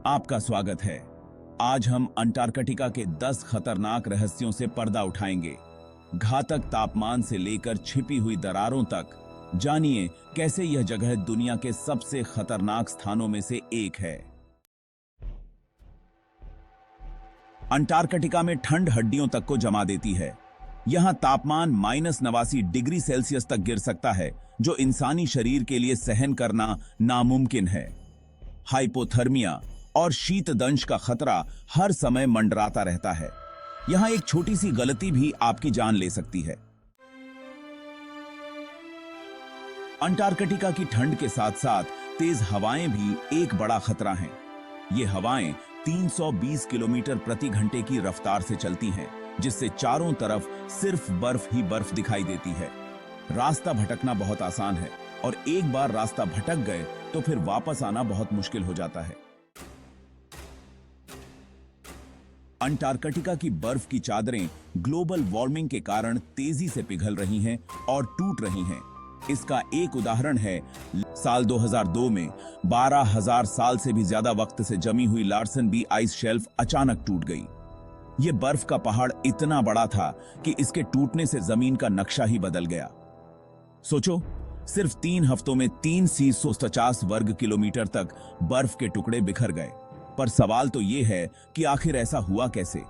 आपका स्वागत है। आज हम अंटार्कटिका के 10 खतरनाक रहस्यों से पर्दा उठाएंगे। घातक तापमान से लेकर छिपी हुई दरारों तक जानिए कैसे यह जगह दुनिया के सबसे खतरनाक स्थानों में से एक है। अंटार्कटिका में ठंड हड्डियों तक को जमा देती है। यहां तापमान -89 डिग्री सेल्सियस तक गिर सकता है, जो इंसानी शरीर के लिए सहन करना नामुमकिन है। हाइपोथर्मिया और शीतदंश का खतरा हर समय मंडराता रहता है। यहां एक छोटी सी गलती भी आपकी जान ले सकती है। अंटार्कटिका की ठंड के साथ साथ तेज हवाएं भी एक बड़ा खतरा हैं। ये हवाएं 320 किलोमीटर प्रति घंटे की रफ्तार से चलती हैं, जिससे चारों तरफ सिर्फ बर्फ ही बर्फ दिखाई देती है। रास्ता भटकना बहुत आसान है, और एक बार रास्ता भटक गए तो फिर वापस आना बहुत मुश्किल हो जाता है। अंटार्कटिका की बर्फ की चादरें ग्लोबल वार्मिंग के कारण तेजी से पिघल रही हैं और टूट रही हैं। इसका एक उदाहरण है साल 2002 में 12,000 साल से भी ज्यादा वक्त से जमी हुई लार्सन बी आइस शेल्फ अचानक टूट गई। यह बर्फ का पहाड़ इतना बड़ा था कि इसके टूटने से जमीन का नक्शा ही बदल गया। सोचो, सिर्फ 3 हफ्तों में 350 वर्ग किलोमीटर तक बर्फ के टुकड़े बिखर गए। पर सवाल तो यह है कि आखिर ऐसा हुआ कैसे?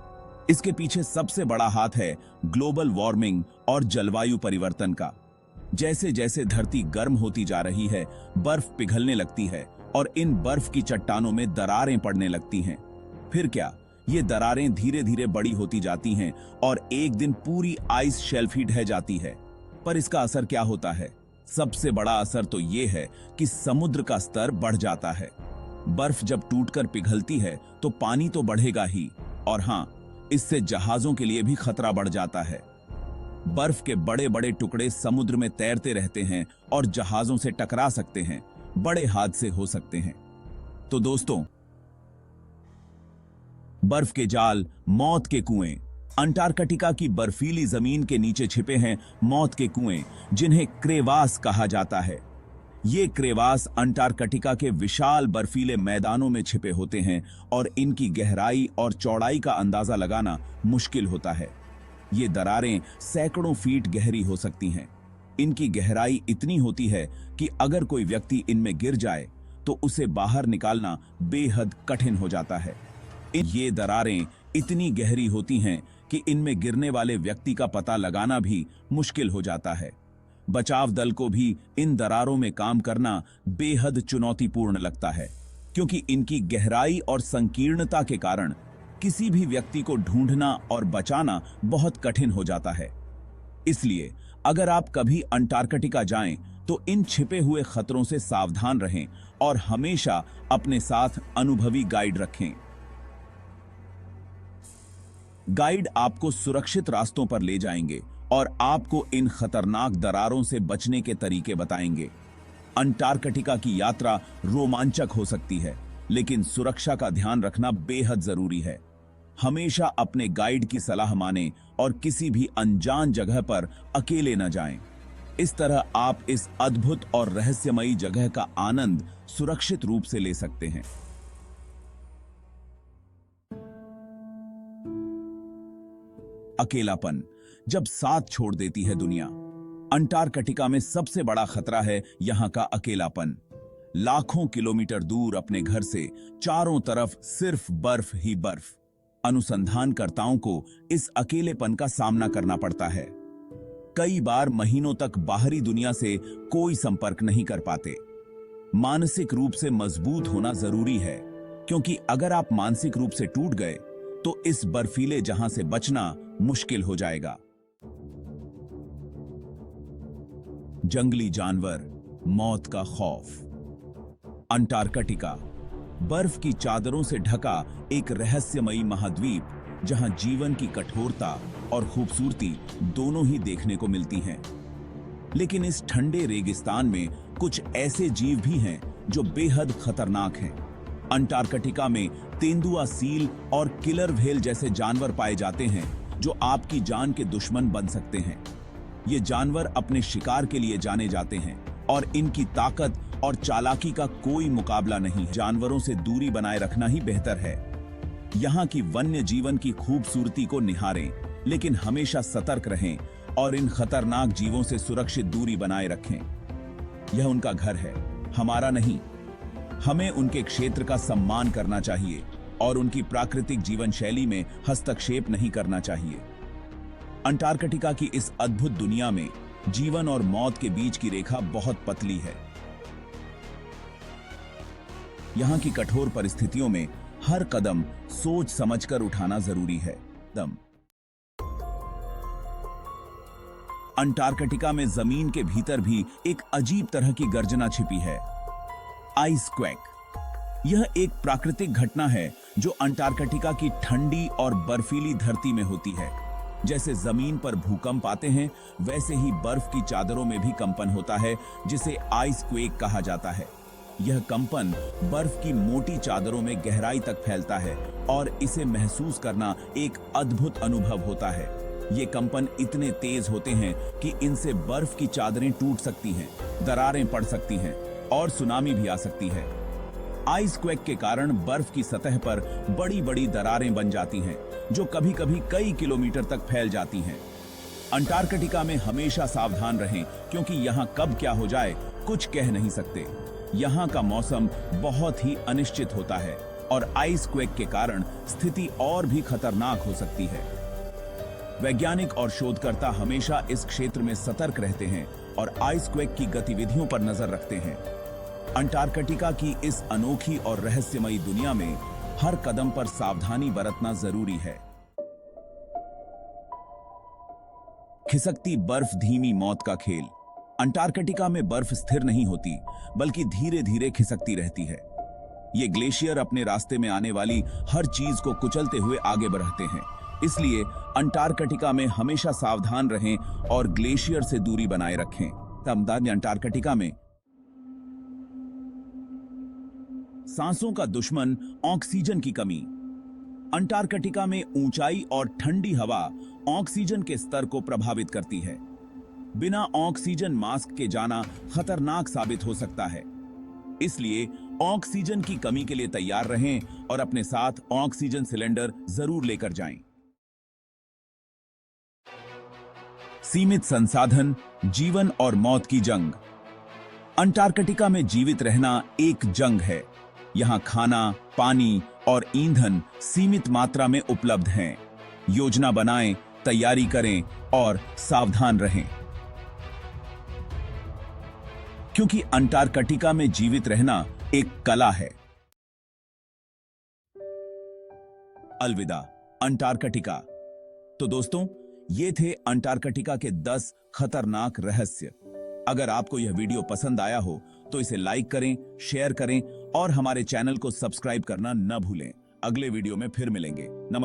इसके पीछे सबसे बड़ा हाथ है ग्लोबल वार्मिंग और जलवायु परिवर्तन का। जैसे जैसे धरती गर्म होती जा रही है, बर्फ पिघलने लगती है और इन बर्फ की चट्टानों में दरारें पड़ने लगती हैं। फिर क्या, ये दरारें धीरे धीरे बड़ी होती जाती हैं और एक दिन पूरी आइस शेल्फ ही ढह जाती है। पर इसका असर क्या होता है? सबसे बड़ा असर तो ये है कि समुद्र का स्तर बढ़ जाता है। बर्फ जब टूटकर पिघलती है तो पानी तो बढ़ेगा ही, और हां, इससे जहाजों के लिए भी खतरा बढ़ जाता है। बर्फ के बड़े बड़े टुकड़े समुद्र में तैरते रहते हैं और जहाजों से टकरा सकते हैं, बड़े हादसे हो सकते हैं। तो दोस्तों, बर्फ के जाल, मौत के कुएं। अंटार्कटिका की बर्फीली जमीन के नीचे छिपे हैं मौत के कुएं, जिन्हें क्रेवास कहा जाता है। ये क्रेवास अंटार्कटिका के विशाल बर्फीले मैदानों में छिपे होते हैं और इनकी गहराई और चौड़ाई का अंदाजा लगाना मुश्किल होता है। ये दरारें सैकड़ों फीट गहरी हो सकती हैं। इनकी गहराई इतनी होती है कि अगर कोई व्यक्ति इनमें गिर जाए तो उसे बाहर निकालना बेहद कठिन हो जाता है। ये दरारें इतनी गहरी होती हैं कि इनमें गिरने वाले व्यक्ति का पता लगाना भी मुश्किल हो जाता है। बचाव दल को भी इन दरारों में काम करना बेहद चुनौतीपूर्ण लगता है, क्योंकि इनकी गहराई और संकीर्णता के कारण किसी भी व्यक्ति को ढूंढना और बचाना बहुत कठिन हो जाता है। इसलिए अगर आप कभी अंटार्कटिका जाएं तो इन छिपे हुए खतरों से सावधान रहें और हमेशा अपने साथ अनुभवी गाइड रखें। गाइड आपको सुरक्षित रास्तों पर ले जाएंगे और आपको इन खतरनाक दरारों से बचने के तरीके बताएंगे। अंटार्कटिका की यात्रा रोमांचक हो सकती है, लेकिन सुरक्षा का ध्यान रखना बेहद जरूरी है। हमेशा अपने गाइड की सलाह मानें और किसी भी अनजान जगह पर अकेले न जाएं। इस तरह आप इस अद्भुत और रहस्यमयी जगह का आनंद सुरक्षित रूप से ले सकते हैं। अकेलापन जब साथ छोड़ देती है दुनिया। अंटार्कटिका में सबसे बड़ा खतरा है यहां का अकेलापन। लाखों किलोमीटर दूर अपने घर से चारों तरफ सिर्फ बर्फ ही बर्फ। अनुसंधानकर्ताओं को इस अकेलेपन का सामना करना पड़ता है। कई बार महीनों तक बाहरी दुनिया से कोई संपर्क नहीं कर पाते। मानसिक रूप से मजबूत होना जरूरी है, क्योंकि अगर आप मानसिक रूप से टूट गए तो इस बर्फीले जहां से बचना मुश्किल हो जाएगा। जंगली जानवर, मौत का खौफ। अंटार्कटिका बर्फ की चादरों से ढका एक रहस्यमयी महाद्वीप, जहां जीवन की कठोरता और खूबसूरती दोनों ही देखने को मिलती हैं। लेकिन इस ठंडे रेगिस्तान में कुछ ऐसे जीव भी हैं जो बेहद खतरनाक हैं। अंटार्कटिका में तेंदुआ सील और किलर व्हेल जैसे जानवर पाए जाते हैं, जो आपकी जान के दुश्मन बन सकते हैं। ये जानवर अपने शिकार के लिए जाने जाते हैं और इनकी ताकत और चालाकी का कोई मुकाबला नहीं। जानवरों से दूरी बनाए रखना ही बेहतर है। यहाँ की वन्य जीवन की खूबसूरती को निहारें, लेकिन हमेशा सतर्क रहें और इन खतरनाक जीवों से सुरक्षित दूरी बनाए रखें। यह उनका घर है, हमारा नहीं। हमें उनके क्षेत्र का सम्मान करना चाहिए और उनकी प्राकृतिक जीवन शैली में हस्तक्षेप नहीं करना चाहिए। अंटार्कटिका की इस अद्भुत दुनिया में जीवन और मौत के बीच की रेखा बहुत पतली है। यहाँ की कठोर परिस्थितियों में हर कदम सोच समझकर उठाना जरूरी है। अंटार्कटिका में जमीन के भीतर भी एक अजीब तरह की गर्जना छिपी है, आइस क्वेक। यह एक प्राकृतिक घटना है जो अंटार्कटिका की ठंडी और बर्फीली धरती में होती है। जैसे जमीन पर भूकंप आते हैं, वैसे ही बर्फ की चादरों में भी कंपन होता है, जिसे आइस क्वेक कहा जाता है। यह कंपन बर्फ की मोटी चादरों में गहराई तक फैलता है और इसे महसूस करना एक अद्भुत अनुभव होता है। ये कंपन इतने तेज होते हैं कि इनसे बर्फ की चादरें टूट सकती हैं, दरारें पड़ सकती हैं और सुनामी भी आ सकती है। आइस क्वेक के कारण बर्फ की सतह पर बड़ी-बड़ी दरारें बन जाती हैं, जो कभी-कभी कई किलोमीटर तक फैल जाती हैं। अंटार्कटिका में हमेशा सावधान रहें, क्योंकि यहाँ कब क्या हो जाए कुछ कह नहीं सकते। यहाँ का मौसम बहुत ही अनिश्चित होता है और आइस क्वेक के कारण स्थिति और भी खतरनाक हो सकती है। वैज्ञानिक और शोधकर्ता हमेशा इस क्षेत्र में सतर्क रहते हैं और आइस क्वेक की गतिविधियों पर नजर रखते हैं। अंटार्कटिका की इस अनोखी और रहस्यमयी दुनिया में हर कदम पर सावधानी बरतना जरूरी है। खिसकती बर्फ धीमी मौत का खेल। अंटार्कटिका में बर्फ स्थिर नहीं होती, बल्कि धीरे धीरे खिसकती रहती है। ये ग्लेशियर अपने रास्ते में आने वाली हर चीज को कुचलते हुए आगे बढ़ते हैं। इसलिए अंटार्कटिका में हमेशा सावधान रहें और ग्लेशियर से दूरी बनाए रखें। अंटार्कटिका में सांसों का दुश्मन ऑक्सीजन की कमी। अंटार्कटिका में ऊंचाई और ठंडी हवा ऑक्सीजन के स्तर को प्रभावित करती है। बिना ऑक्सीजन मास्क के जाना खतरनाक साबित हो सकता है। इसलिए ऑक्सीजन की कमी के लिए तैयार रहें और अपने साथ ऑक्सीजन सिलेंडर जरूर लेकर जाएं। सीमित संसाधन, जीवन और मौत की जंग। अंटार्कटिका में जीवित रहना एक जंग है। यहाँ खाना, पानी और ईंधन सीमित मात्रा में उपलब्ध हैं। योजना बनाएं, तैयारी करें और सावधान रहें, क्योंकि अंटार्कटिका में जीवित रहना एक कला है। अलविदा अंटार्कटिका। तो दोस्तों, ये थे अंटार्कटिका के 10 खतरनाक रहस्य। अगर आपको यह वीडियो पसंद आया हो तो इसे लाइक करें, शेयर करें और हमारे चैनल को सब्सक्राइब करना न भूलें। अगले वीडियो में फिर मिलेंगे। नमस्कार।